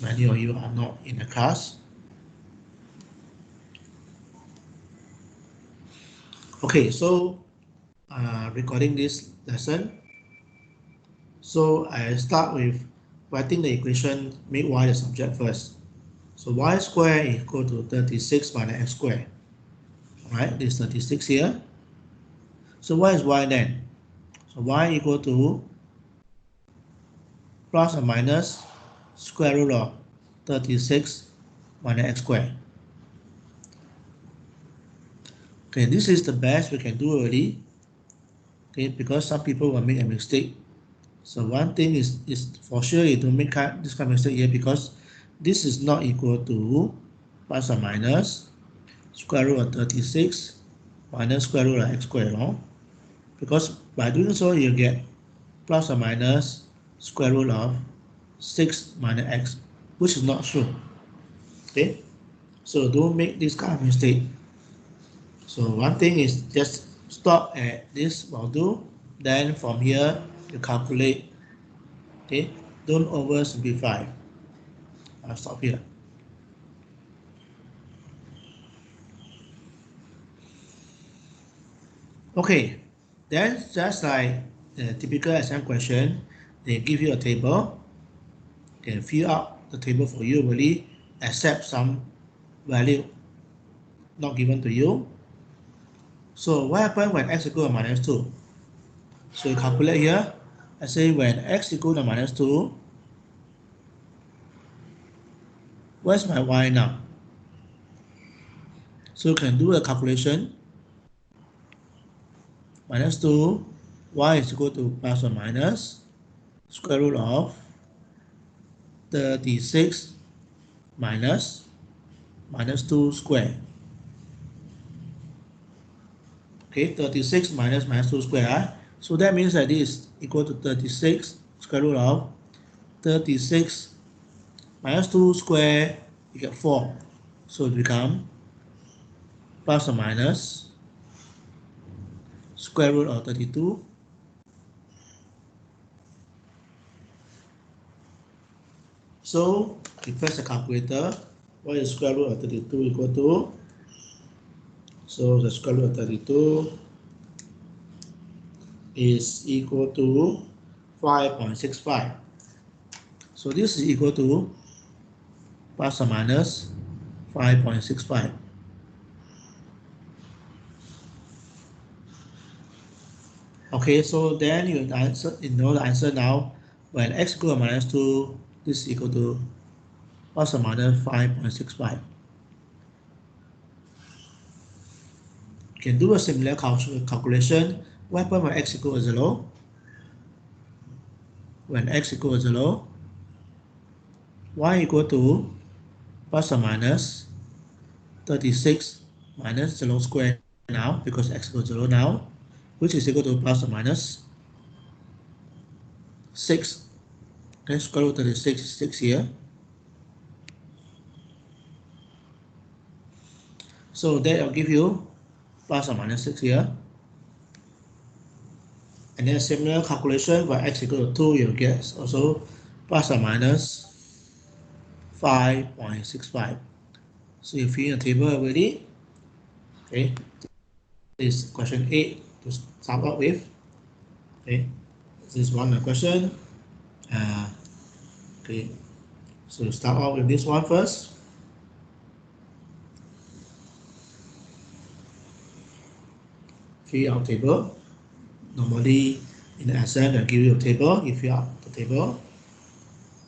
many of you are not in the class. Okay, so recording this lesson. So I start with writing the equation, make y the subject first. So y squared is equal to 36 minus x squared. Alright, this 36 here. So what is y then? So y equal to plus or minus square root of 36 minus x squared. Okay, this is the best we can do already. Okay, because some people will make a mistake. So one thing is for sure you don't make this kind of mistake here, because this is not equal to plus or minus square root of 36 minus square root of x squared, no? Because by doing so you get plus or minus square root of 6 minus x, which is not true. Okay, so don't make this kind of mistake. So one thing is just stop at this module, then from here you calculate. Okay, don't oversimplify. I'll stop here. Okay, then just like the typical exam question, they give you a table. They fill out the table for you, really accept some value not given to you. So what happens when x equal to minus 2? So you calculate here. I say when x equal to minus 2, where's my y now? So you can do a calculation. Minus 2, y is equal to plus or minus square root of 36 minus 2 square. Okay, 36 minus 2 square. So that means that this is equal to 36 square root of 36 minus 2 square, you get 4. So it becomes plus or minus square root of 32 . So you press the calculator. What is square root of 32 equal to? So the square root of 32 is equal to 5.65. So this is equal to plus or minus 5.65. Okay, so then you know the answer now. When x equal to minus 2, this is equal to plus or minus 5.65. You can do a similar calculation. What happens when x equals 0? When x equals 0, y equal to plus or minus 36 minus 0 square now, because x equals 0 now, which is equal to plus or minus 6. Okay, square root of 36 is 6 here. So that will give you plus or minus 6 here. And then similar calculation for x equal to 2, you'll get also plus or minus 5.65. So you fill in the table already. Okay, this is question 8 to start out with. Okay, this is one question. Okay, so start out with this one first. Fill out table. Normally in the exam they'll give you a table. You fill out the table.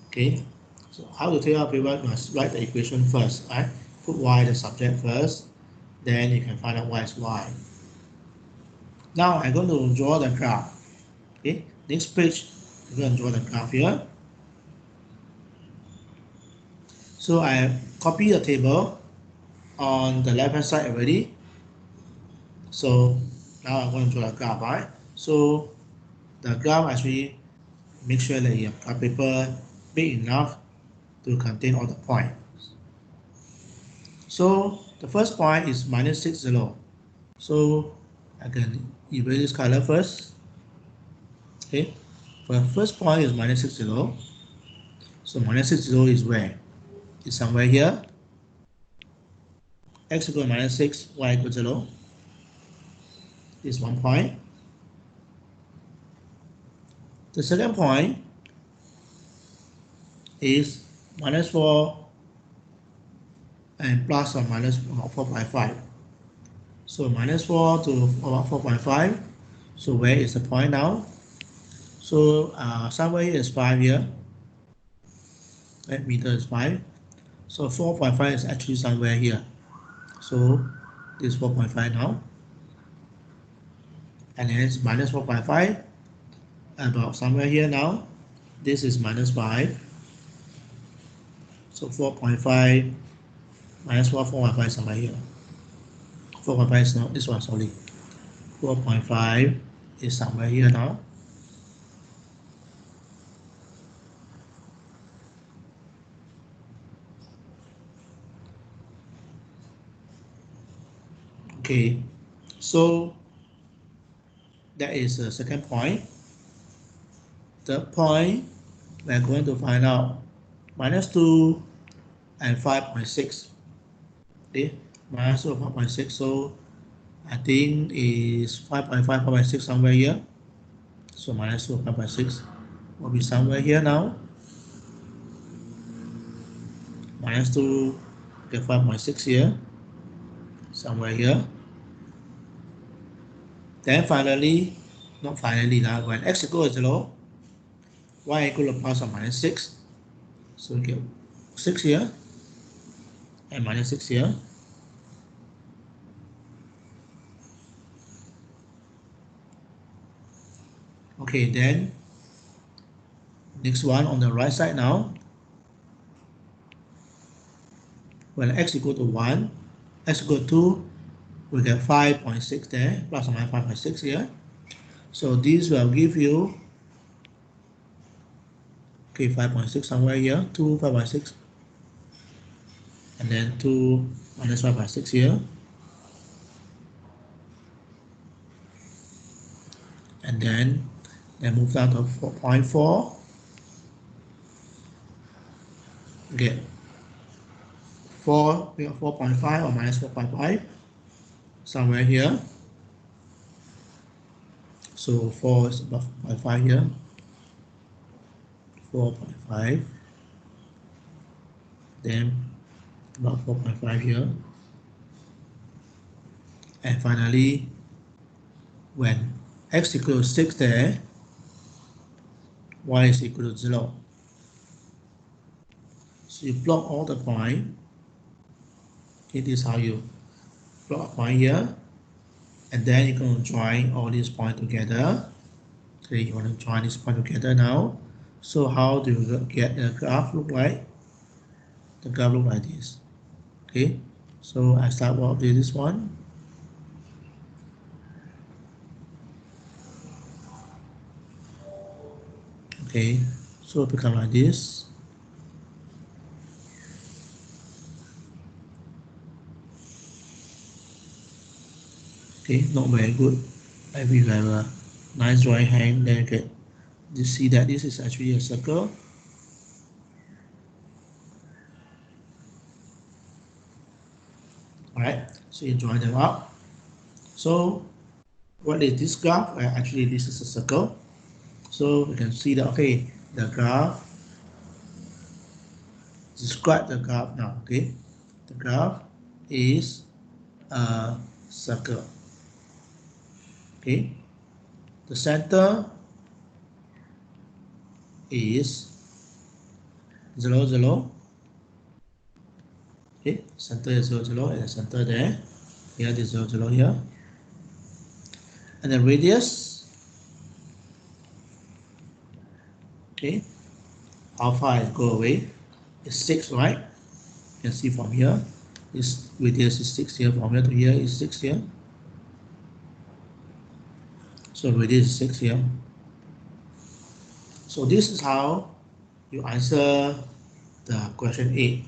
Okay, so how to fill out the table? You must write the equation first, right? Put y the subject first, then you can find out what is y. Now I'm going to draw the graph. Okay, next page I'm going to draw the graph here. So I copy the table on the left hand side already. So now I'm going to draw a graph, right? So the graph actually make sure that your graph paper big enough to contain all the points. So the first point is minus 6, 0. So I can erase this color first. Okay, the first point is minus 6, 0. So minus 6, 0 is where? is somewhere here. X equal to minus 6, y equal to 0. This is 1 point. The second point is minus 4 and plus or minus about 4.5. So minus 4 to about 4.5. So where is the point now? So somewhere here is 5 here. That meter is 5. So 4.5 is actually somewhere here. So this is 4.5 now. And then it's minus 4.5 about somewhere here now. This is minus 5. So 4.5 minus 4.5 somewhere here. 4.5 is not this one, sorry. 4.5 is somewhere here now. Okay, so that is the second point. Third point, we're going to find out minus 2 and 5.6. Okay, minus 2 and 5.6. So I think is 5.5, 5.6 somewhere here. So minus 2 and 5.6 will be somewhere here now. Minus 2, okay, 5.6 here, somewhere here. Then finally, not finally now, when x equals to 0, y equal to plus or minus 6. So we get 6 here and minus 6 here. Okay, then next one on the right side now. When x equal to 1, x equal to 2, we get 5.6 there, plus or minus 5.6 here. So this will give you, okay, 5.6 somewhere here, 2, 5.6, and then 2 minus 5.6 here. And then move down to 4.4. Get 4, we got 4.5 or minus 4.5 somewhere here. So 4 is about 4.5 here. 4.5. Then about 4.5 here. And finally, when x equals 6 there, y is equal to 0. So you plot all the points. Okay, this is how you plot a point here. And then you're going to join all these points together. Okay, you want to join this point together now. So how do you get the graph look like? The graph look like this. Okay, so I start with this one. Okay, so it become like this. Okay, not very good. If you have a nice drawing hand, then you see that this is actually a circle. Alright, so you join them up. So what is this graph? Actually, this is a circle. So we can see that, okay, the graph, describe the graph now, okay? The graph is a circle, okay? The center is 0, 0. Okay, center is 0, 0, and the center there. Here is 0, 0 here. And the radius, okay, how far it go away is 6, right? You can see from here, this radius is 6 here, from here to here is 6 here. So radius is 6 here. So this is how you answer the question 8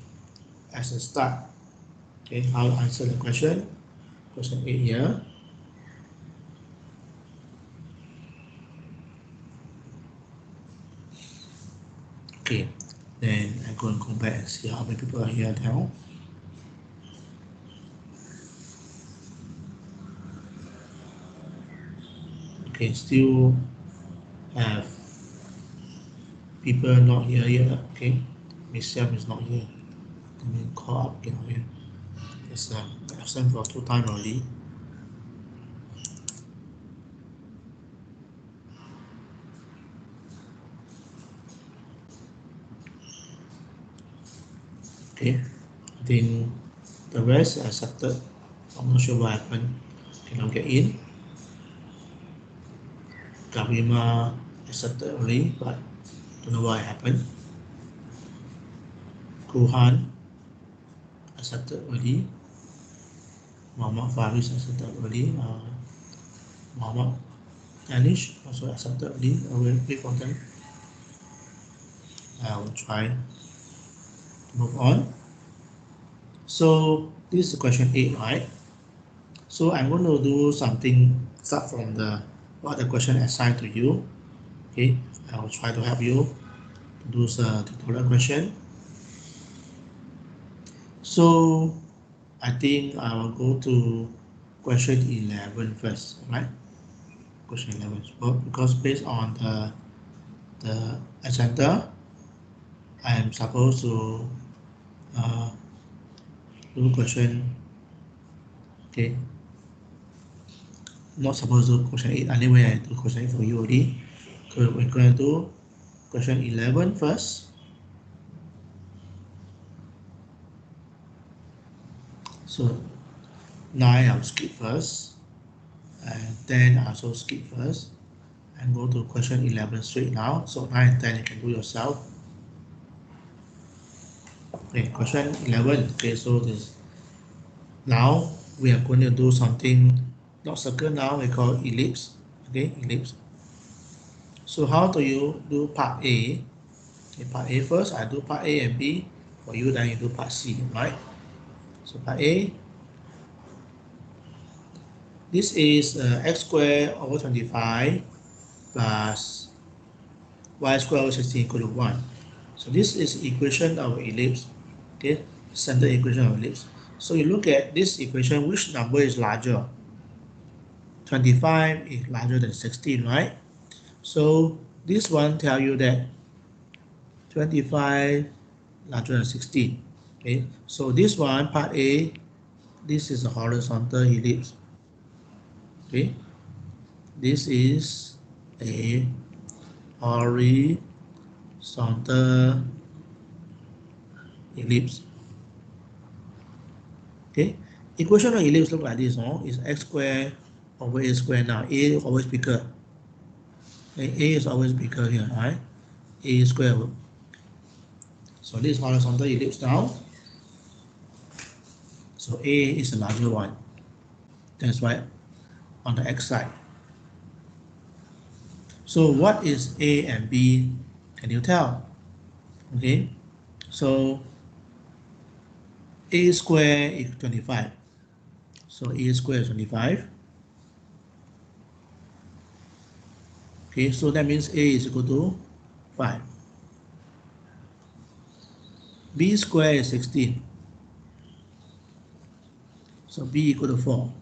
as a start. Okay, how to answer the question 8 here. Okay, Then I'm going to go back and see how many people are here now. Okay, still have people not here yet. Okay, Miss Sam is not here. Let me call up again here. Yes, absent for 2 times already. Okay, I think the rest accepted. I'm not sure what happened. Cannot get in. Gavima accepted only, but don't know what happened. Kuhan accepted already. Muhammad Faris accepted already. Muhammad Danish also accepted already. I will wait for them. I will try to move on. So this is question 8, right? So I'm going to do something, start from what the question assigned to you. Okay, I will try to help you to do the tutorial question. So I think I will go to question 11 first, right? Question 11, well, because based on the agenda, I am supposed to do question, okay, not supposed to do question 8, anyway I do question 8 for you already. So we're going to do question 11 first. So 9 I'll skip first, and 10 I also skip first, and go to question 11 straight now. So 9 and 10 you can do yourself. Okay, question 11. Okay, so this now we are going to do something, not circle now, we call ellipse. Okay, ellipse. So how do you do part A? Okay, part A first, I do part A and B. For you, then you do part C, right? So part A, this is x squared over 25 plus y squared over 16 equal to 1. So this is equation of ellipse, okay, standard equation of ellipse. So you look at this equation, which number is larger? 25 is larger than 16, right? So this one tell you that 25 larger than 16. Okay, so this one, part A, this is a horizontal ellipse. Okay, this is a horizontal ellipse. Okay, equation of ellipse look like this, no? It's x squared over a squared now. A is always bigger. Okay, A is always bigger here, right? A squared. So this is horizontal ellipse now. So A is the larger one. That's why on the x side. So what is A and B? Can you tell? Okay, so A squared is 25. So A squared is 25. Okay, so that means A is equal to 5. B squared is 16. So B equal to 4.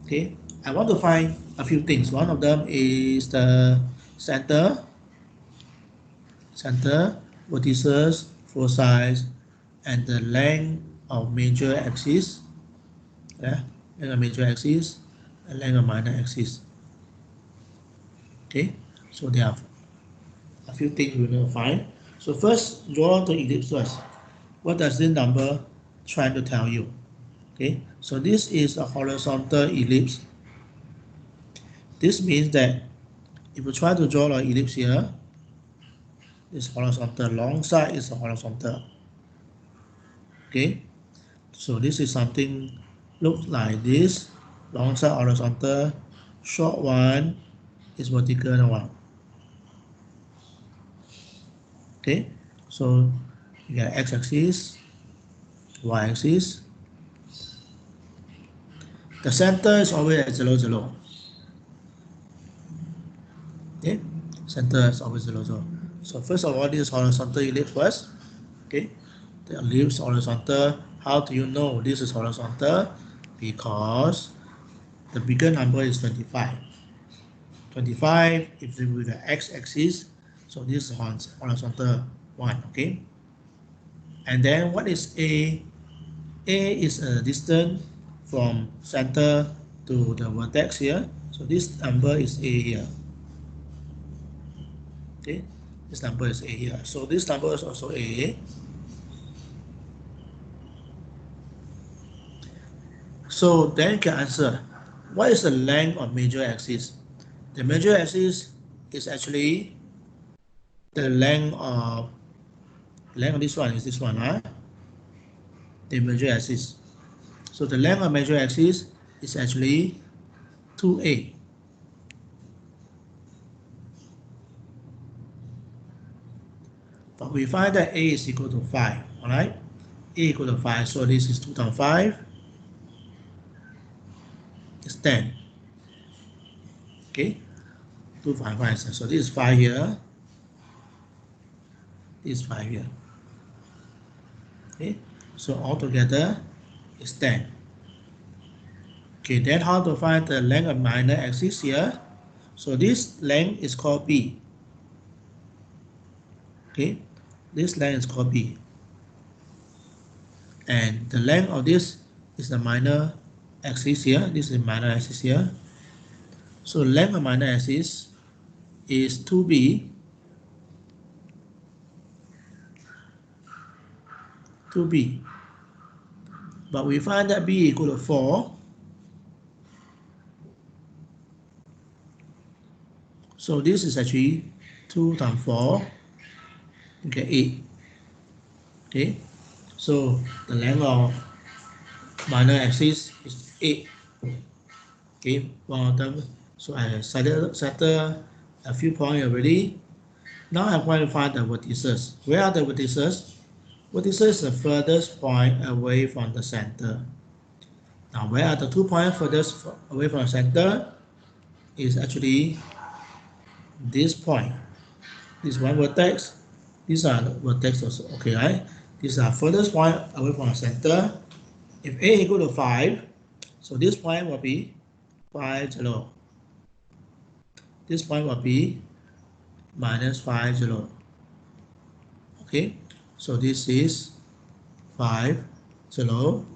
Okay, I want to find a few things. One of them is the center, vertices, foci, and the length of major axis. Yeah, length of major axis and length of minor axis. Okay, so there are a few things we're going to find. So first, draw the ellipse first. What does this number try to tell you? Okay, so this is a horizontal ellipse. This means that if you try to draw an ellipse here, this horizontal, long side is a horizontal. Okay, so this is something looks like this, long side horizontal, short one is vertical one. Okay, so you get x-axis, y-axis. The center is always at 0, 0. Okay, Center is always 0, 0. So first of all, this is horizontal ellipse first. Okay, the ellipse horizontal. How do you know this is horizontal? Because the bigger number is 25. 25 if with the x-axis, so this is horizontal one. Okay, and then what is A? A is a distance from center to the vertex here. So this number is A here. Okay, this number is A here. So this number is also A. So then you can answer, what is the length of major axis? The major axis is actually the length of this one is this one, huh? The major axis. So the length of major axis is actually 2A. But we find that A is equal to 5, all right? A equal to 5, so this is 2 times 5 is 10. Okay, 2 5 5. So this is 5 here, this is 5 here. Okay, so altogether is 10. Okay, then how to find the length of minor axis here? So this length is called B. Okay, this length is called B. And the length of this is the minor axis here. This is minor axis here. So length of minor axis is 2B. 2B. But we find that B equal to 4. So this is actually 2 times 4. You get 8. Okay. So the length of minor axis is 8. Okay. So I settled a few points already. Now I'm going to find the vertices. Where are the vertices? Vertices is the furthest point away from the center. Now, where are the 2 points furthest away from the center? Is actually this point. This one vertex. These are the vertexes. Okay, right? These are furthest point away from the center. If A equal to 5, so this point will be 5, 0. This point will be minus 5, 0. Okay, so this is 5, 0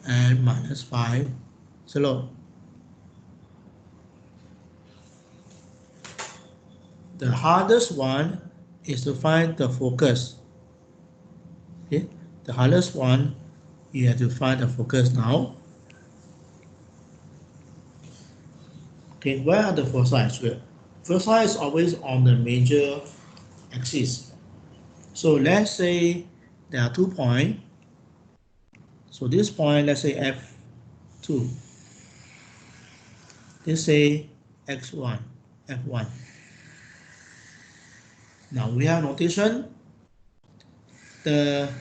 and minus 5, 0. The hardest one is to find the focus. Okay, the hardest one, you have to find the focus now. Okay, where are the foci? Foci is always on the major axis. So let's say there are 2 points. So this point, let's say F2. Let's say X1, F1. Now we have notation. The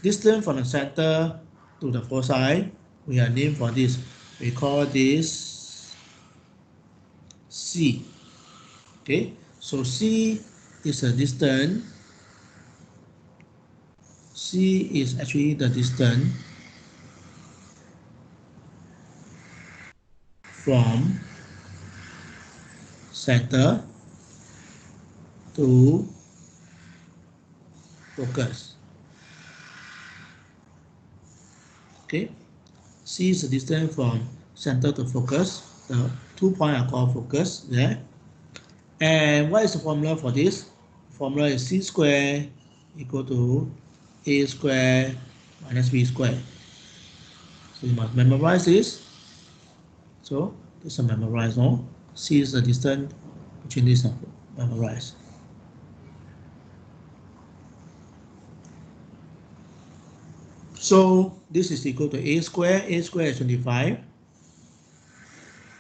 distance from the center to the foci, we have name for this. We call this C. Okay, so C is a distance. C is actually the distance from center to focus. Okay, C is the distance from center to focus. The 2 points are called focus there. And what is the formula for this? Formula is C squared equal to A squared minus B squared. So you must memorize this. So this is memorized, no? C is the distance between these, memorize. So this is equal to A squared. A squared is 25.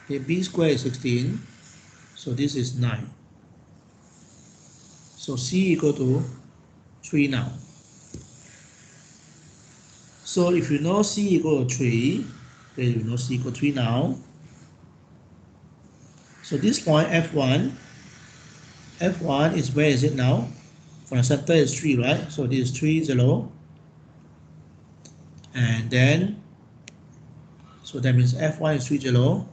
Okay, B squared is 16. So this is 9. So C equal to 3 now. So if you know C equal to 3, then you know C equal to 3 now. So this point F1 F1 is where is it now? For the center is 3, right? So this is 3, 0. And then, so that means F1 is 3, 0.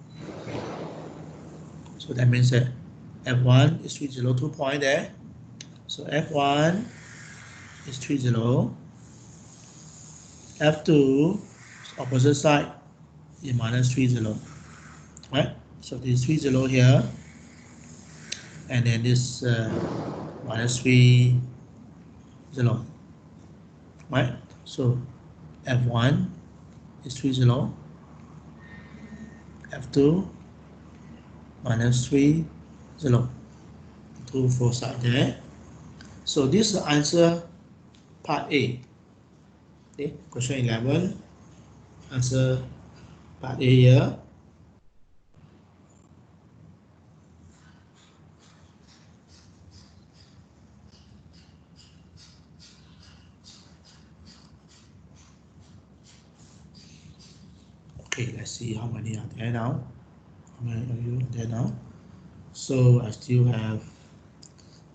So that means that F1 is 3, 0, 2 point there. So F1 is 3, 0. F2 opposite side is minus 3, 0. Right? So this is 3, 0 here. And then this minus 3, 0. Right? So F1 is 3, 0. F2 minus 3, 0. 2, 4 side there. So this is the answer part A. Okay, question 11. Answer part A here. Okay, let's see how many are there now. How many of you are there now? So I still have,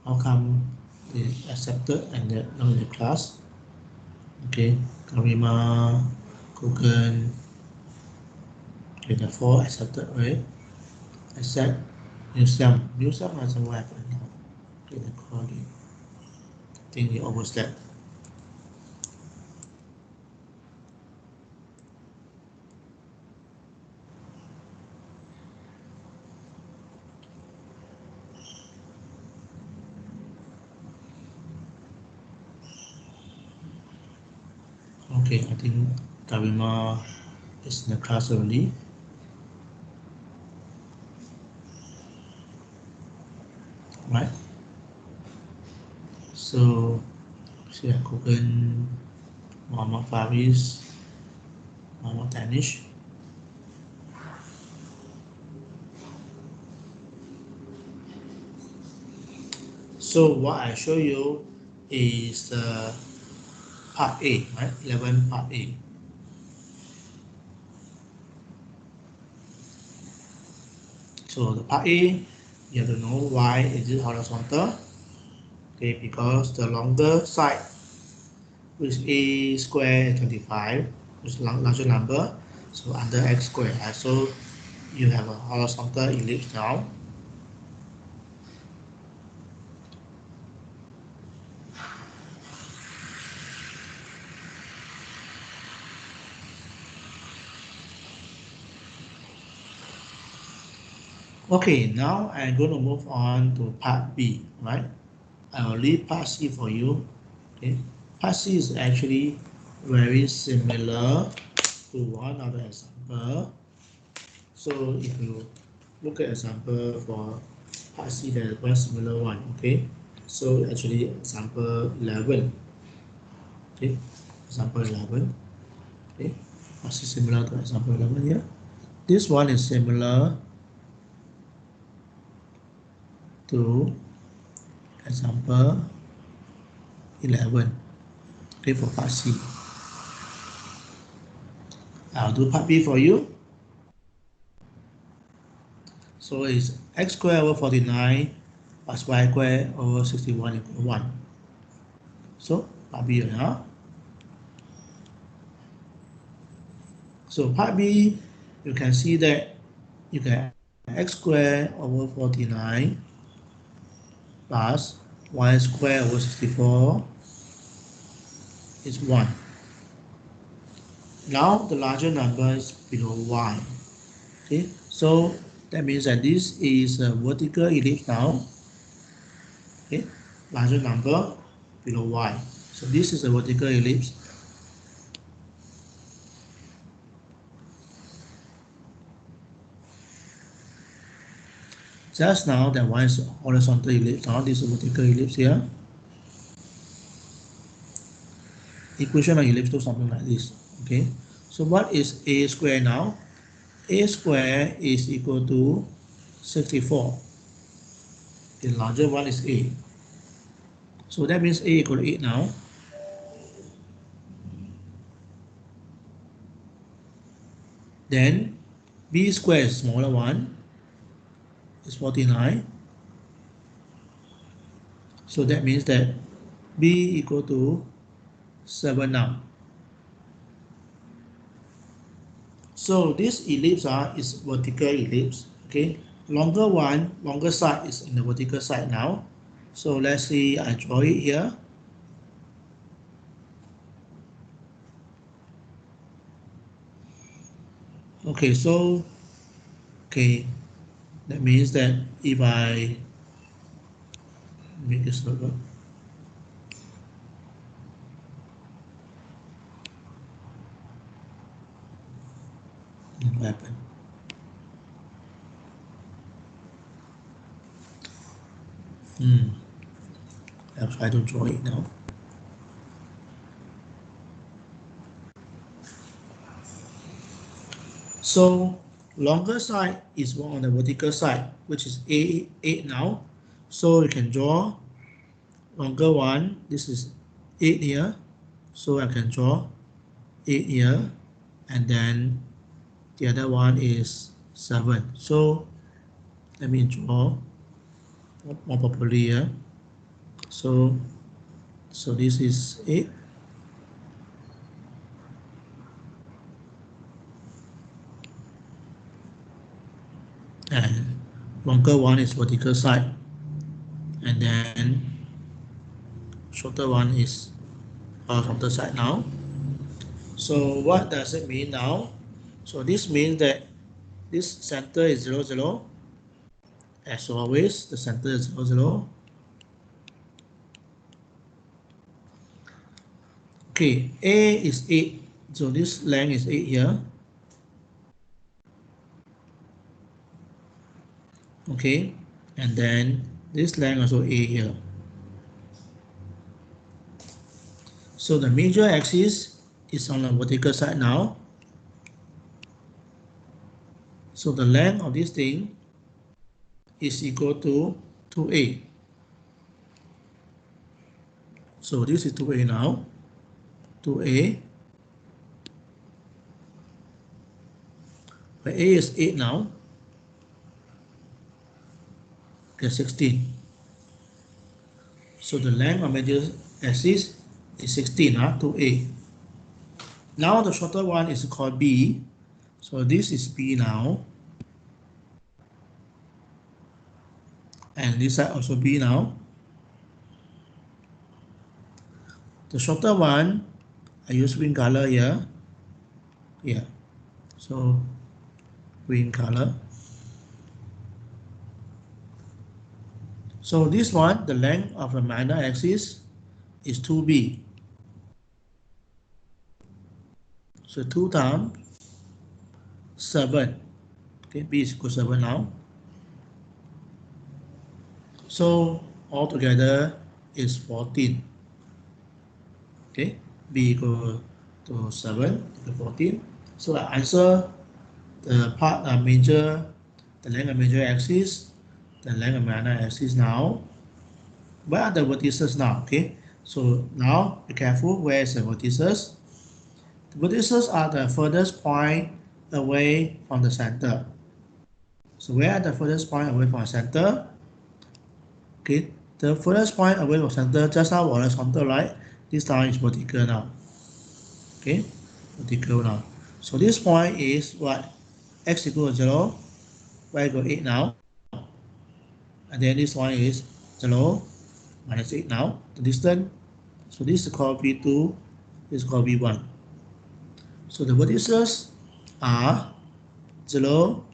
how come they accepted and they're not in the class? Okay, Karima, Kogan, okay, the 4 accepted, right? Accept, Museum hasn't what happened now. Okay, the calling. I think he overslept. Okay, I think Karima is in the class already. Right? So, Syed Kogan, Muhammad Faris, Muhammad Danish. So what I show you is part A, right? 11 part A. So the part A, you have to know why is it horizontal. Okay, because the longer side, which A square is 25, which is larger number, so under x squared. Right? So you have a horizontal ellipse now. Okay, now I'm going to move on to part B, right? I will leave part C for you. Okay, part C is actually very similar to one other example. So if you look at example for part C, there is one similar one. Okay, so actually example 11. Okay, example 11. Okay, part C similar to example 11 here. This one is similar to example 11. Okay, for part C. I'll do part B for you. So it's x squared over 49 plus y squared over 61 equal 1. So part B now. So part B, you can see that you can x squared over 49 plus y squared over 64 is 1. Now the larger number is below y. Okay, so that means that this is a vertical ellipse now. Okay, larger number below y. So this is a vertical ellipse. Just now that one is horizontal ellipse. Now this is vertical ellipse here. Equation of ellipse looks something like this. Okay. So what is a square now? A square is equal to 64. The larger one is a. So that means a equal to 8 now. Then b square is smaller one is 49. So that means that B equal to 7 now. So this ellipse is vertical ellipse. Okay, longer side is in the vertical side now. So let's see, I draw it here. Okay, so that means that if I make a circle, what happened? I'll try to draw it now. So longer side is one on the vertical side, which is A8 now. So you can draw longer one. This is 8 here. So I can draw 8 here. And then the other one is 7. So let me draw more properly here. So this is 8. And longer one is vertical side. And then shorter one is horizontal side now. So what does it mean now? So this means that this center is 0, 0. As always, the center is 0, 0. Okay, A is 8. So this length is 8 here. Okay, and then this length also A here. So the major axis is on the vertical side now. So the length of this thing is equal to 2A. So this is 2A now. 2A. Where A is 8 now. Okay, 16. So the length of major axis is 16, 2A. Now the shorter one is called B. So this is B now. And this side also B now. The shorter one, I use green color here. Yeah. So green color. So this one, the length of the minor axis is 2B. So 2 times 7. Okay, B is equal to 7 now. So altogether is 14. Okay, B equal to 7 to 14. So I answer the part major, the length of major axis, the length of minor axis now. Where are the vertices now? Okay, so now be careful. Where is the vertices? The vertices are the furthest point away from the center. So where are the furthest point away from the center? Okay, the furthest point away from the center just now was horizontal, right? This time is vertical now. Okay, vertical now. So this point is what? X equal to 0, y equal to 8 now. And then this one is 0 minus 8 now. The distance. So this is called V2, this is called V1. So the vertices are 0,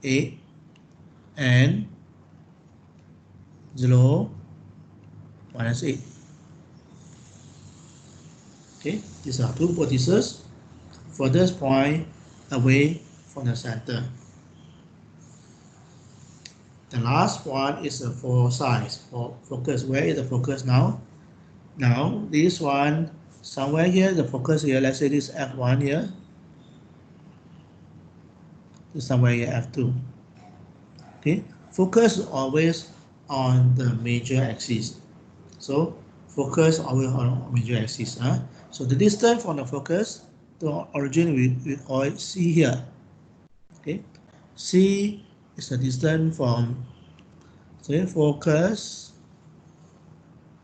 8, and 0, minus 8. Okay, these are two vertices, furthest point away from the center. The last one is the focus. Where is the focus now? Now this one, somewhere here, the focus here, let's say this F1 here, this somewhere here F2. Okay, focus is always on the major axis. So focus always on major axis. So the distance from the focus to origin, we call it C here. Okay, C is the distance from, say, focus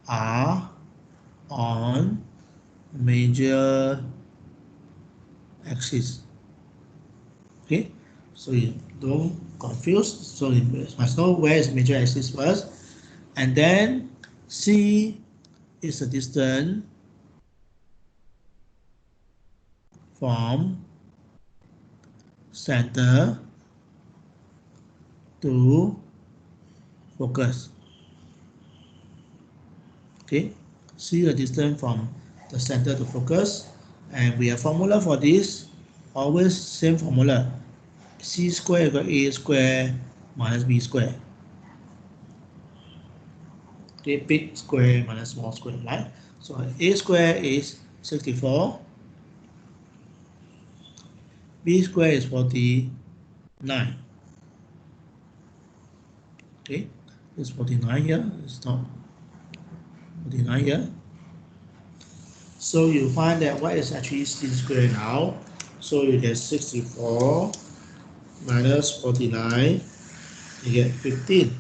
are on major axis. Okay, so you don't confuse. So you must know where is major axis first, and then C is the distance from center to focus. Okay, see the distance from the center to focus, and we have formula for this. Always same formula. C square equal A square minus B square. Okay, big square minus small square, right? So A square is 64. B square is 49. Okay, it's 49 here. It's not 49 here. So you find that what is actually C square now? So you get 64 minus 49, you get 15.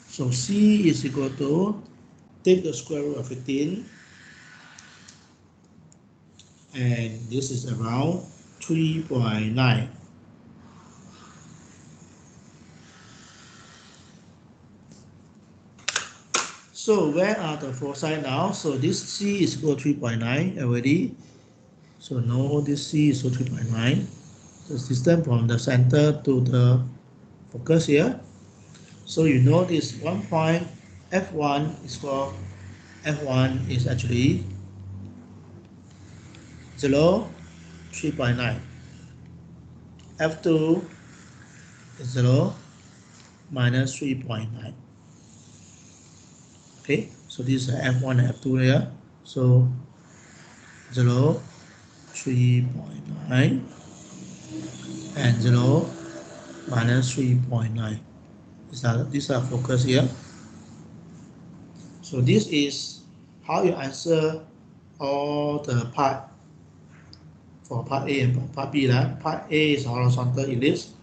So C is equal to, take the square root of 15, and this is around 3.9. So where are the foci now? So this C is equal to 3.9 already. So now this C is equal to 3.9. The distance from the center to the focus here. So you know this one point F1 is called, F1 is actually 0, 3.9. F2 is 0, minus 3.9. Okay, so this is F1 and F2 here. So 0, 3.9, and 0, minus 3.9. These are focus here. So this is how you answer all the part for part A and part B. Part A is horizontal ellipse,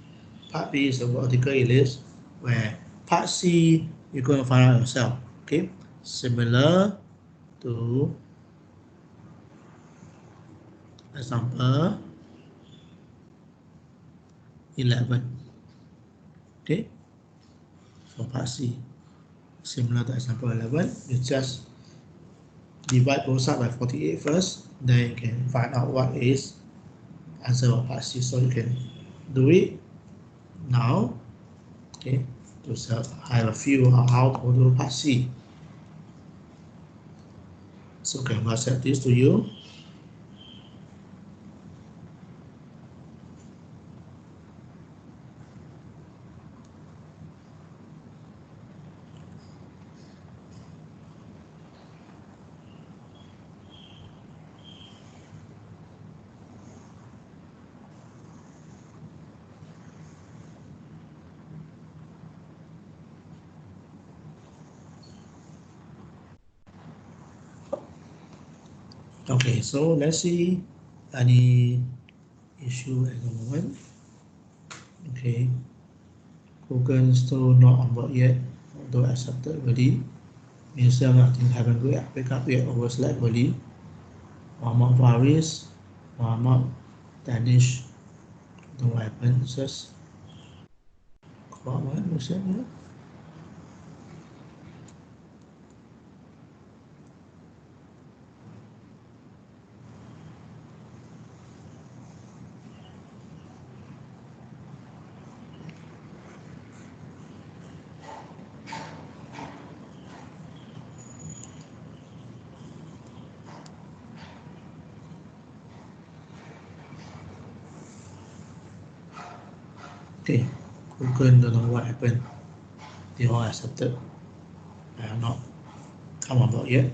part B is a vertical ellipse, where part C you're going to find out yourself. Okay, similar to example 11. Okay, for part C, similar to example 11, you just divide both sides by 48 first, then you can find out what is answer of part C. So you can do it now. Okay, to have a feel of how to do part C. So can I WhatsApp this to you? Okay, so let's see any issue at the moment. Okay, Google still not on board yet, although accepted already. Museum I think haven't wake up yet, overslept already. Muhammad Faris, Muhammad Danish, don't know what happened, it's just what Museum here. Okay, Google don't know what happened. They all accepted. I have not come on board yet.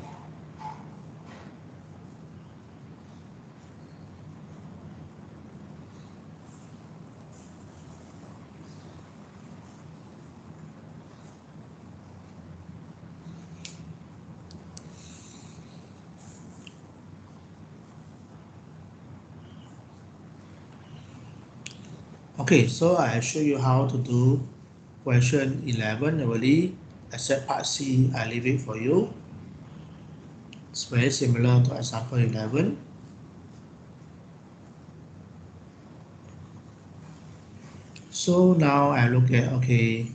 Okay, so I show you how to do question 11 already. except part C, I leave it for you. It's very similar to example 11. So now I look at, okay,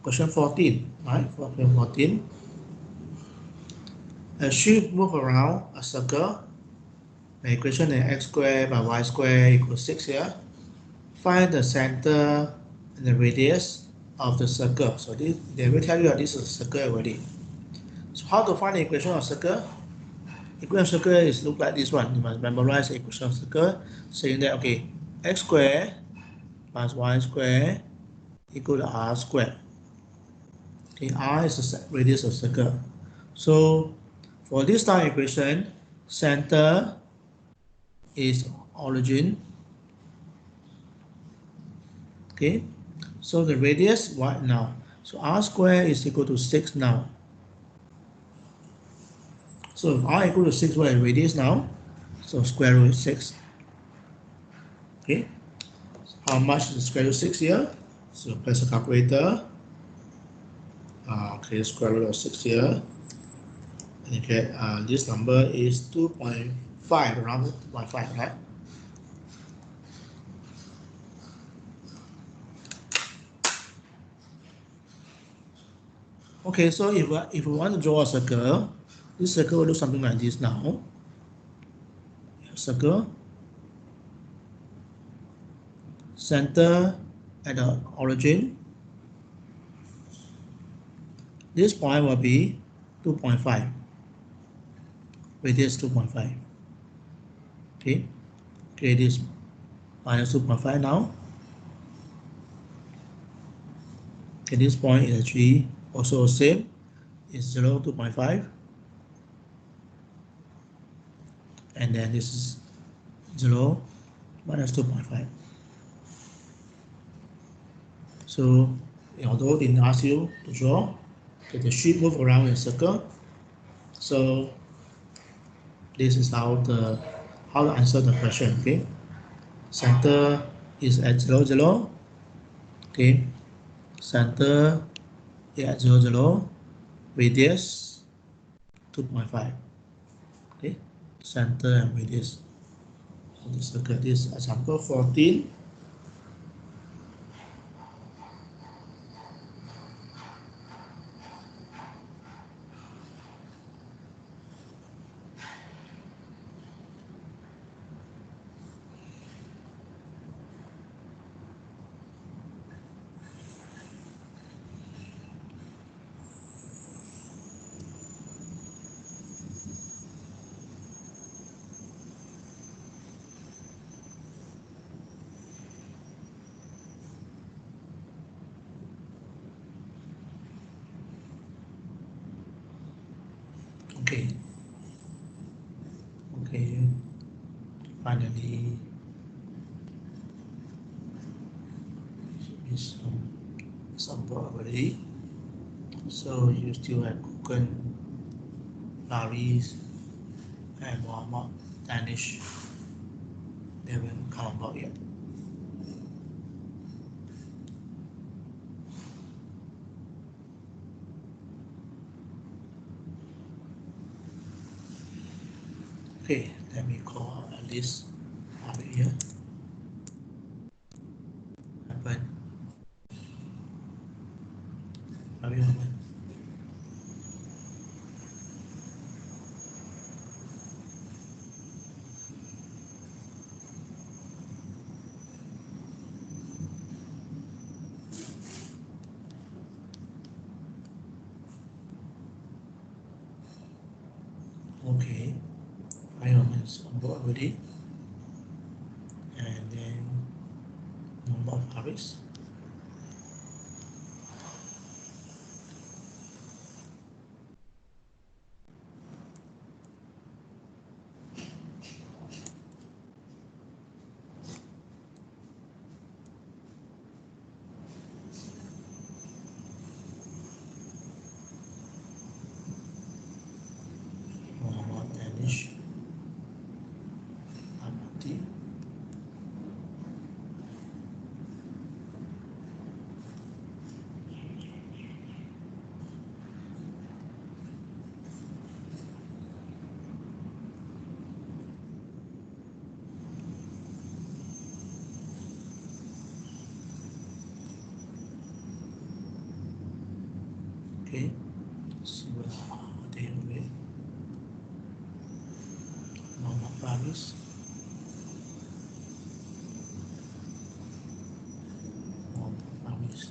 question 14, right? Question 14. A sheep move around a circle. The equation is x squared by y squared equals 6 here. Find the center and the radius of the circle. So they will tell you that this is a circle already. So how to find the equation of circle? Equation of circle is look like this one. You must memorize the equation of circle, saying that okay, x squared plus y squared equal to r squared. Okay, r is the radius of circle. So for this time equation, center is origin. Okay, so the radius what now? So r squared is equal to 6 now. So if r equal to 6, what is radius now? So square root 6. Okay, how much is square root 6 here? So press the calculator. Okay, square root of 6 here. And you get this number is 2.5, around 2.5, right? Okay, so if we want to draw a circle, this circle will look something like this now. Circle, center at the origin. This point will be 2.5, radius 2.5. Okay, this minus 2.5 now. Okay, this point is actually also the same. It's 0, 2.5. And then this is 0 minus 2.5. So although they didn't ask you to draw, okay, the sheep move around in a circle. So this is how to answer the question. Okay, center is at 0, 0. Okay, center is at 0, 0. Radius 2.5. Okay, center and radius of the circle. This is example 14. Okay. Okay. Finally, it's sample already. So you still have Google, Paris, and Muhammad, Danish. They haven't come about yet. Okay, let me call at least over here. Happen. Happen. Okay, I am on board already. And then number of Paris. Muhammad, Danish. Abdi. Okay, see what they away. Normal values. Normal values.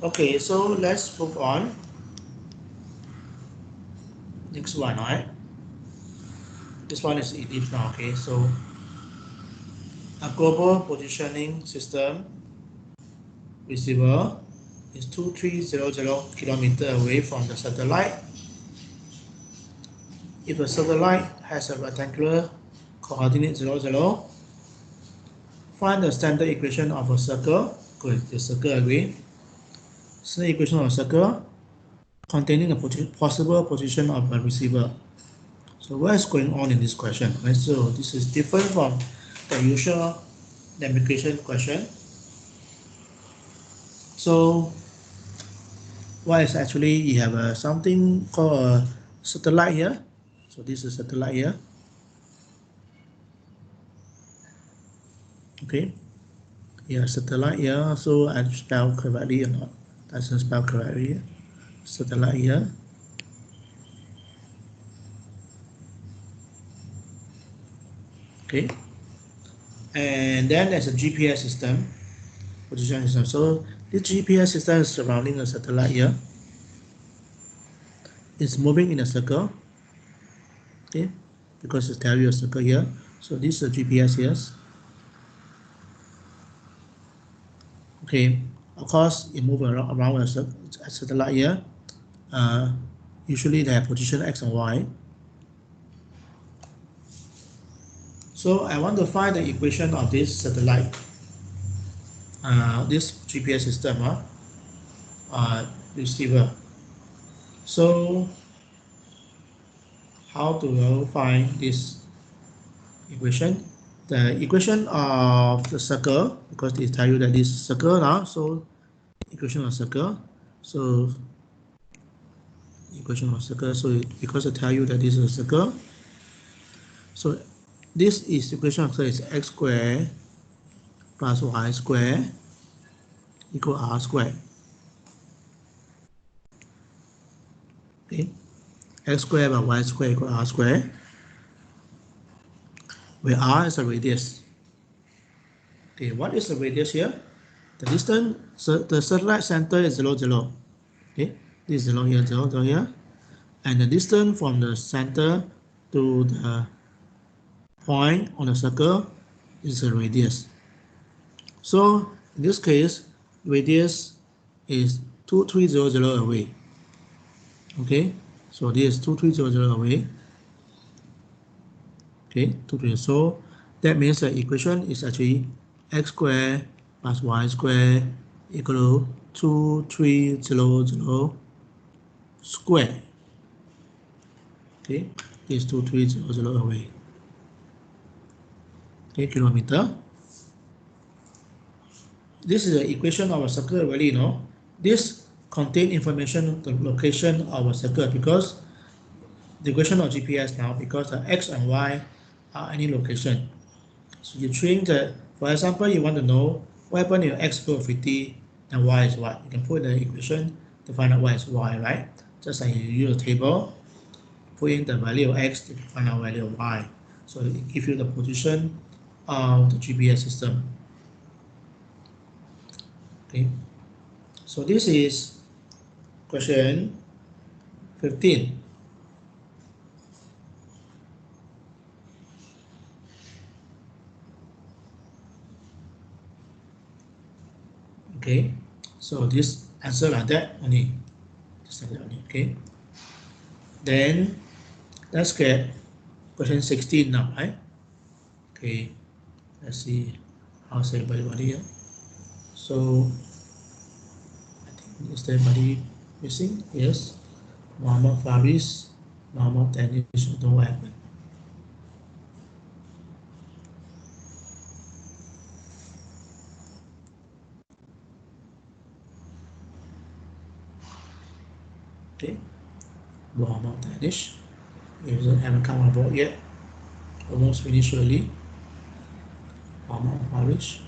Okay, so let's move on. Next one, alright? This one is ellipse now, okay? So a global positioning system receiver is 2300 kilometers away from the satellite. If a satellite has a rectangular coordinate 00, find the standard equation of a circle. Good, the circle again. Standard equation of a circle containing the possible position of a receiver. So what is going on in this question? Right, so this is different from the usual navigation question. So what is actually, you have something called a satellite here. So this is satellite here. Okay. Yeah, satellite here. So I spell correctly or not? Doesn't spell correctly. Satellite here. Okay. And then there's a GPS system, position system. So this GPS system is surrounding a satellite here. It's moving in a circle. Okay, because it's telling you a circle here. So this is a GPS here. Okay, of course it moves around a satellite here. Usually they have position X and Y. So I want to find the equation of this satellite, this GPS system, receiver. So how to find this equation? The equation of the circle, because they tell you that this circle now, so equation of circle. So equation of circle. So because I tell you that this is a circle, so this is equation of circle is x squared plus y squared equal r squared. Okay, x squared plus y squared equal r squared, where r is the radius. Okay, what is the radius here? The distance, so the satellite center is 0, 0. Okay, this is 0 here, 0, 0 here. And the distance from the center to the point on the circle is the radius. So in this case, radius is 2300 away. Okay, so this is 2300 away. Okay, 2300. So that means the equation is actually x squared plus y squared equal to 2300 squared. Okay, this is 2300 away. Okay, kilometer. This is the equation of a circle already, you know. This contain information, the location of a circle, because the equation of GPS now, because the x and y are any location. So you change the, for example, you want to know what happens if x equals 50 and y is what. You can put the equation to find out y is y, right? just like you use a table, put in the value of x to find out value of y. So it gives you the position of the GPS system. Okay, so this is question 15. Okay, so this answer like that only, just like that only. Okay, then let's get question 16 now, right? Okay, let's see how's everybody here. So I think is there anybody missing? Yes, Muhammad Faris, Muhammad Danish, don't know what happened. Okay, Muhammad Danish, he haven't come on board yet. Almost finished early. Muhammad Faris.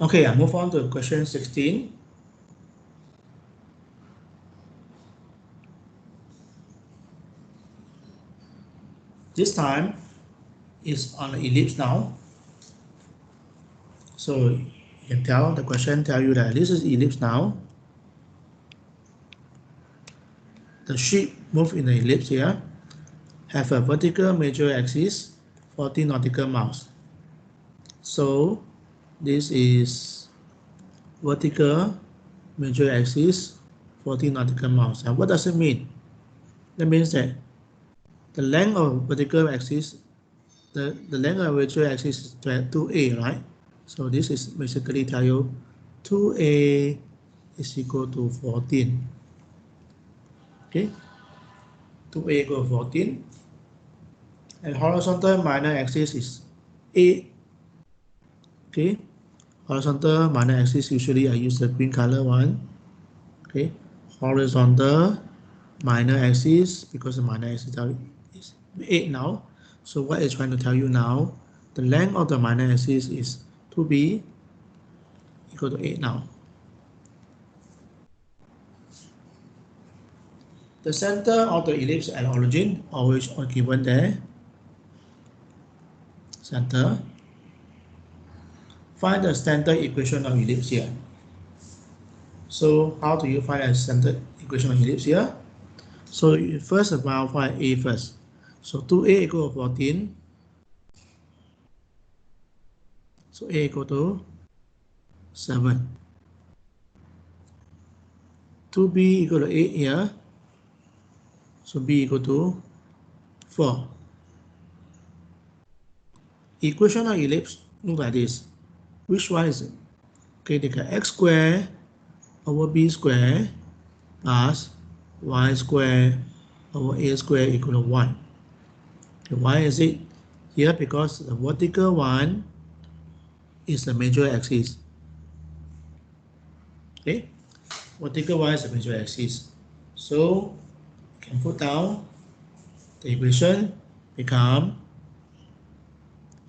Okay, I move on to question 16. This time is on the ellipse now. So you can tell the question tell you that this is ellipse now. The ship move in the ellipse here, have a vertical major axis 40 nautical miles. So this is vertical major axis 40 nautical miles. And what does it mean? That means that the length of vertical axis, the length of major axis is 2a, right? So this is basically tell you 2a is equal to 14. Okay, 2a equal to 14. And horizontal minor axis is 8. Okay, horizontal minor axis, usually I use the green color one. Okay, horizontal minor axis, because the minor axis is 8 now. So what it's trying to tell you now, the length of the minor axis is 2b equal to 8 now. The center of the ellipse at origin always given there. Center. Find the standard equation of ellipse here. So how do you find a standard equation of ellipse here? So you first about find a first. So 2a equal to 14. So a equal to 7. 2b equal to 8 here. So b equal to 4. Equation of ellipse look like this. Which one is it? Okay, they got x squared over b squared plus y squared over a squared equal to 1. Okay, why is it here? Because the vertical one is the major axis. Okay, vertical one is the major axis. So you can put down the equation become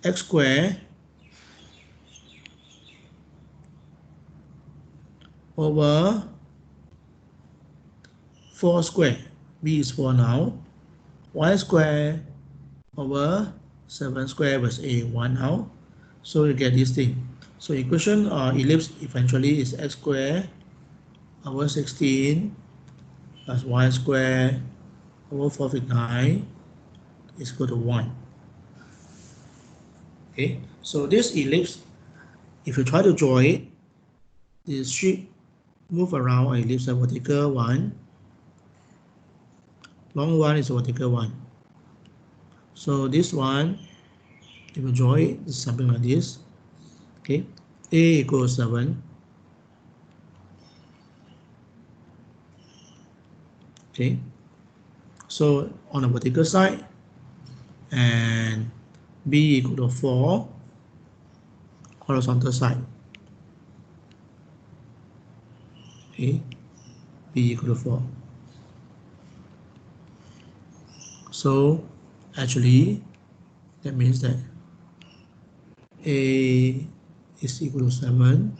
x squared over 4 squared, b is 4 now, y squared over 7 squared plus a 1 now. So you get this thing. So equation of ellipse eventually is x squared over 16 plus y squared over 459 is equal to 1. Okay, so this ellipse if you try to draw it, this should move around an ellipse, a vertical one, long one is a vertical one. So this one, if you draw it, it's something like this. Okay, A equals 7. Okay, so on the vertical side, and B equal to 4, horizontal side. Okay, B equal to 4. So actually, that means that A is equal to 7,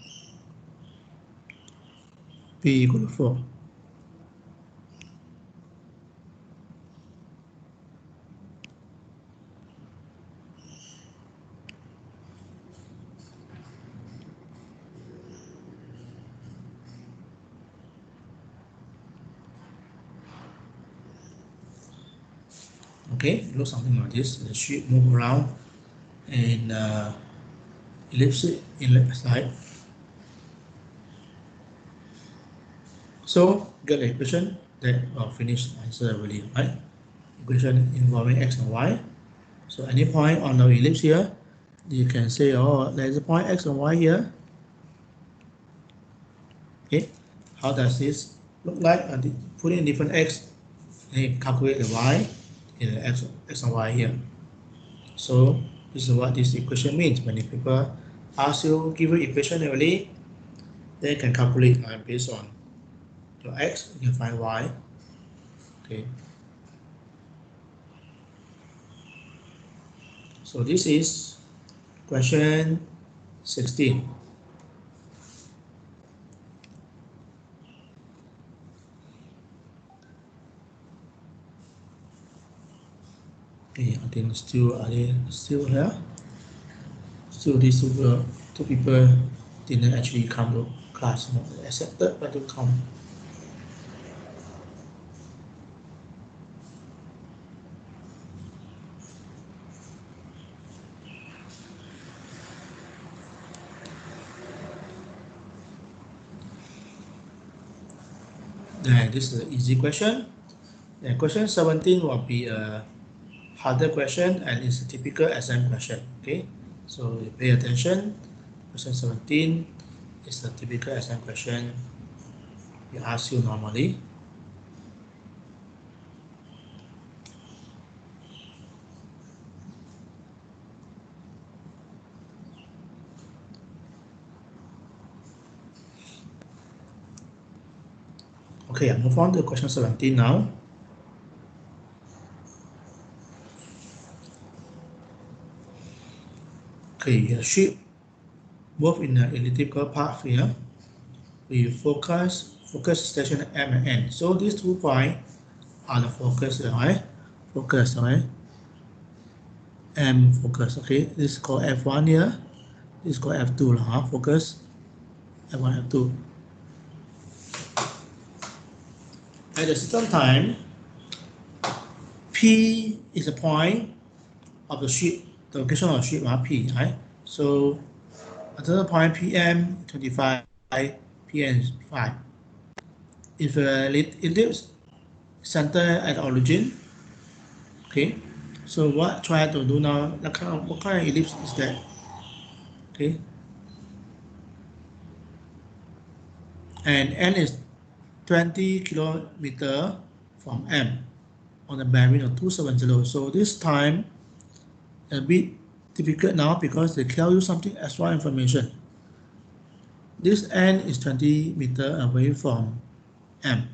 B equal to 4. Okay, it looks something like this. It should move around in ellipse side. So get the equation that will finish the answer already, right? Equation involving x and y. So any point on the ellipse here, you can say, oh, there's a point x and y here. Okay, how does this look like? Put in different x and calculate the y in the x and y here. So this is what this equation means. When people ask you, give you equation already, they can calculate based on your x, you can find y. Okay. So this is question 16. Okay, I think still are they still here? Still these two people didn't actually come to class, not accepted but to come. Then this is an easy question. Then question 17 will be a harder question and it's a typical exam question. Okay, so you pay attention. Question 17 is a typical exam question we ask you normally. Okay, I move on to question 17 now. Okay, shape move in the elliptical path here. We focus station M and N. So these 2 points are the focus, right? Focus, right? M focus, okay? This is called F1 here. This is called F2, focus F1, F2. At the same time, P is a point of the sheet, the location of the sheet, P, right? So another point PM 25, PM 5. If ellipse center at origin, okay. So what try to do now? What kind of ellipse is that? Okay, and N is 20 kilometer from M on the bearing of 270. So this time a bit difficult now because they tell you something extra information. This N is 20 meter away from M,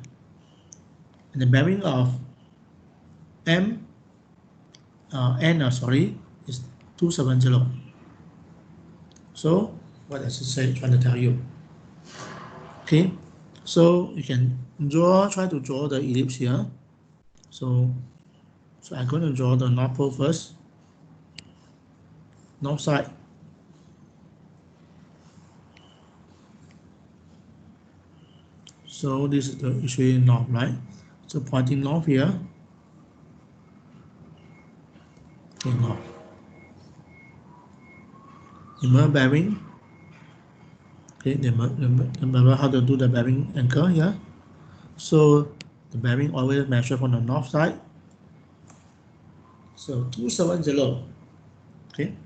and the bearing of M N is 270. So what does it say? Trying to tell you. Okay, so you can try to draw the ellipse here. So I'm going to draw the North Pole first. North side. So this is the usually north, right? So pointing north here. Okay, north. Remember bearing Okay, remember how to do the bearing angle here. So the bearing always measure from the north side. So 270. Okay,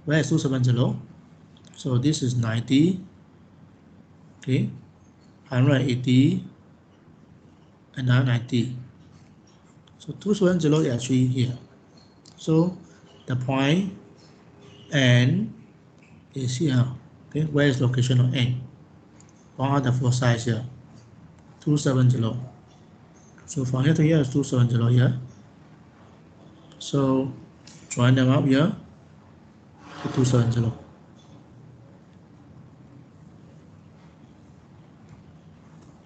where is 270? So this is 90. Okay, 180, another 90. So 270 is actually here. So the point N is here. Okay, where is location of N? What are the four sides here? 270. So from here to here is 270 here. So join them up here to 270.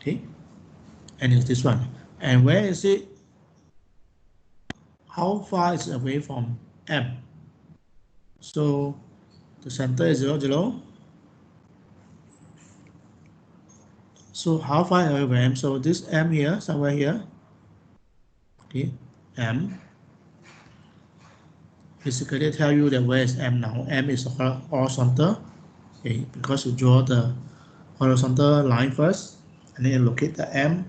Okay, and it's this one. And where is it? How far is it away from M? So the center is 0, 0. So how far away from M? So this M here, somewhere here. Okay, M. Basically tell you that where is M now. M is horizontal. Okay, because you draw the horizontal line first, and then you locate the M,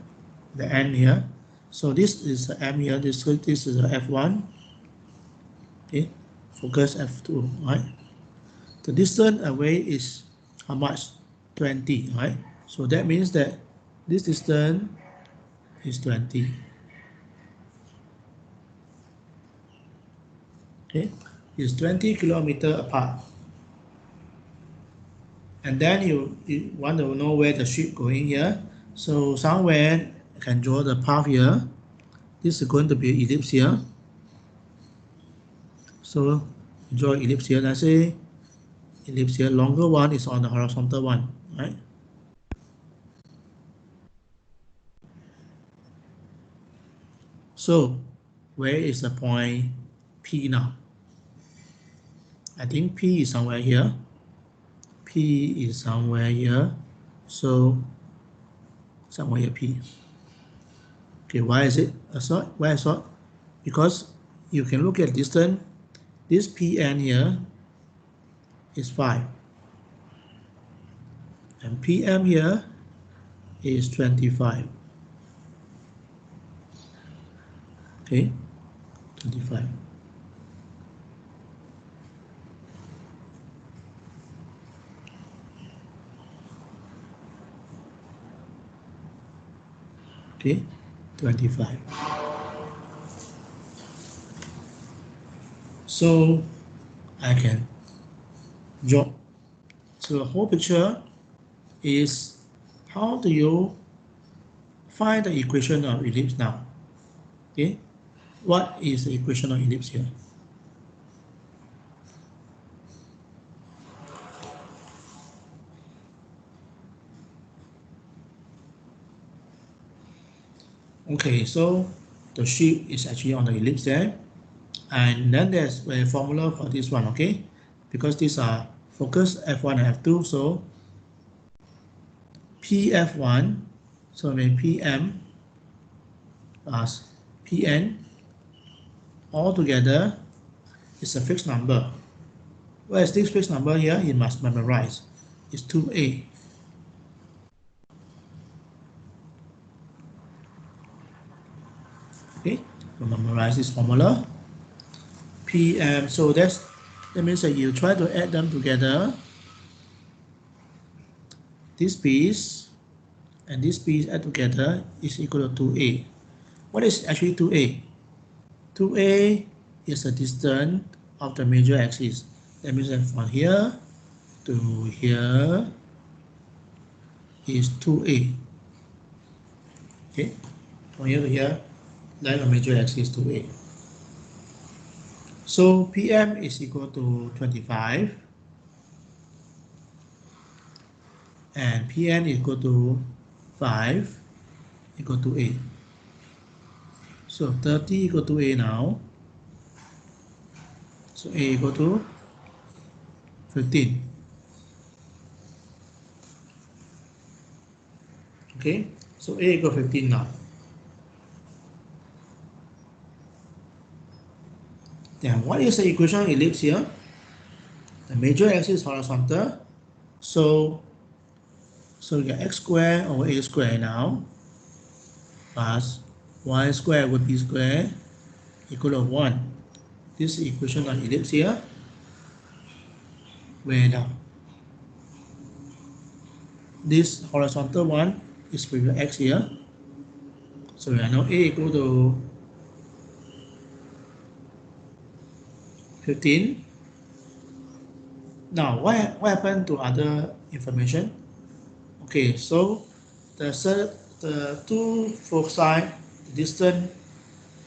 the N here. So this is the M here. This is the F1. Okay, focus F2. Right. The distance away is how much? 20. Right. So that means that this distance is 20. Okay, it's 20 kilometer apart. And then you want to know where the ship going here. So somewhere you can draw the path here. This is going to be ellipse here. So draw ellipse here. Let's say ellipse here. Longer one is on the horizontal one, right? So where is the point P now? I think P is somewhere here. P is somewhere here. So somewhere here P. Okay, why is it a sort? Why a sort? Because you can look at distance. This Pn here is 5. And PM here is 25. Okay, 25. Okay, 25. So I can draw. So the whole picture is how do you find the equation of ellipse now? Okay, what is the equation of ellipse here? Okay, so the shape is actually on the ellipse there, and then there's a formula for this one. Okay, because these are focus F1 and F2, so PF1, so when PM plus Pn all together is a fixed number. Where is this fixed number here? You must memorize. It's 2a. Okay, so memorize this formula. PM, so that means that you try to add them together. This piece and this piece add together is equal to 2a. What is actually 2a? 2a is the distance of the major axis. That means that from here to here is 2a. Okay, from here to here, line of major axis 2a. So PM is equal to 25 and PN is equal to 5 equal to a. So 30 equal to a now. So a equal to 15. Okay, so a equal 15 now. Then what is the equation of ellipse here? The major axis is horizontal. So So you get x squared over a squared now, plus y squared over b squared equal to 1. This is equation of ellipse here, way down. This horizontal one is with x here. So we know a equal to 15. Now, what happened to other information? Okay, so the two foci distance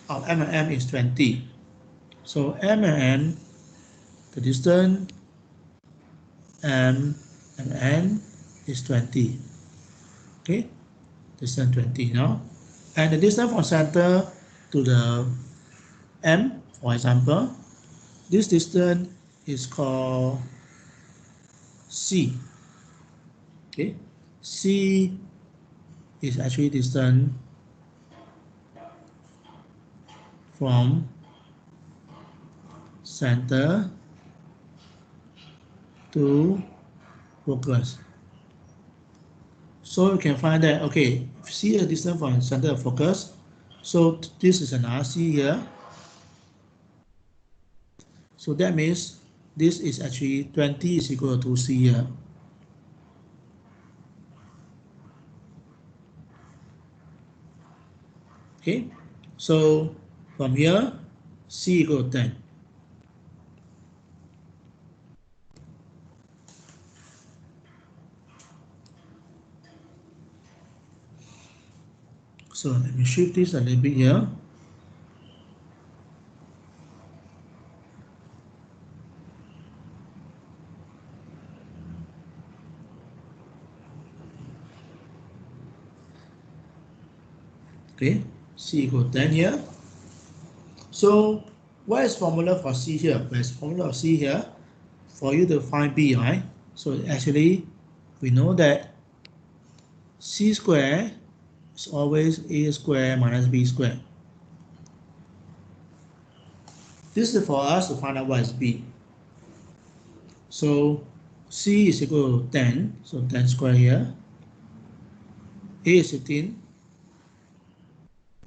of M and M is 20. So M and N, the distance M and N is 20. Okay, distance 20 now. And the distance from center to the M, for example, this distance is called C. Okay, C is actually distance from center to focus. So you can find that, okay, C is distance from center to focus. So this is an RC here. So that means this is actually 20 is equal to 2C here. Okay, so from here, C equal to 10. So let me shift this a little bit here. Okay, C equal to 10 here. So what is formula for C here? There's formula of C here for you to find B, right? So actually, we know that C squared is always A squared minus B squared. This is for us to find out what is B. So C is equal to 10, so 10 squared here. A is 15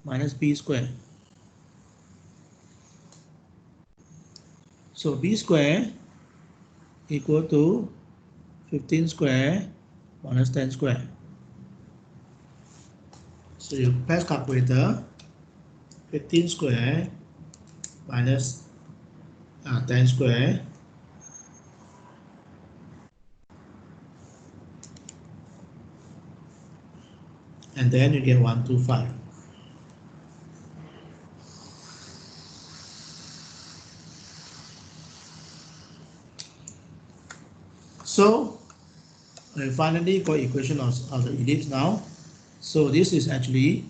minus B squared. So B squared equal to 15 squared minus 10 squared. So you press calculator, 15 squared minus 10 squared, and then you get 125. So we finally got equation of the ellipse now. So this is actually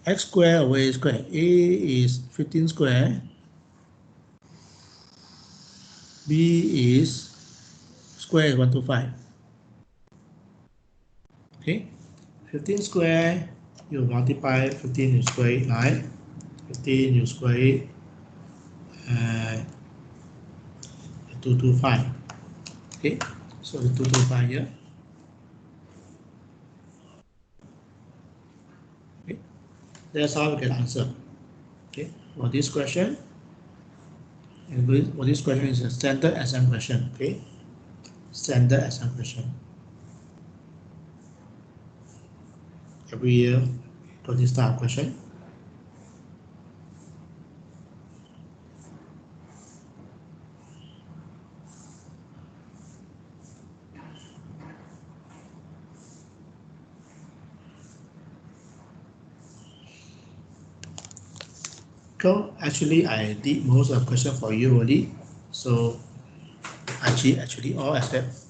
x squared over a squared. A is 15 squared. B is square is 125. Okay, 15 square, you multiply 15, you square it, right? 15, you square it, 225. Okay, so the 225 here. Okay, that's how we can answer. Okay, for this question, and for this question is a standard exam question. Okay, standard exam question. Every year, for this type of question. So actually, I did most of the question for you already. So actually all except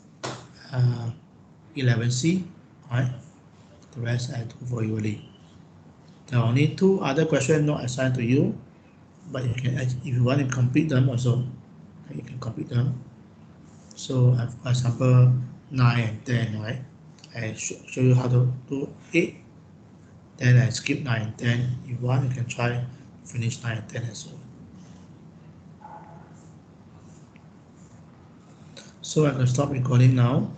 11C, right? The rest I do for you already. There are only 2 other questions not assigned to you, but you can, if you want to complete them also, you can complete them. So for example, 9 and 10, right? I show you how to do 8. Then I skip 9 and 10. If you want, you can try finish 9 and 10 as well. So I can stop recording now.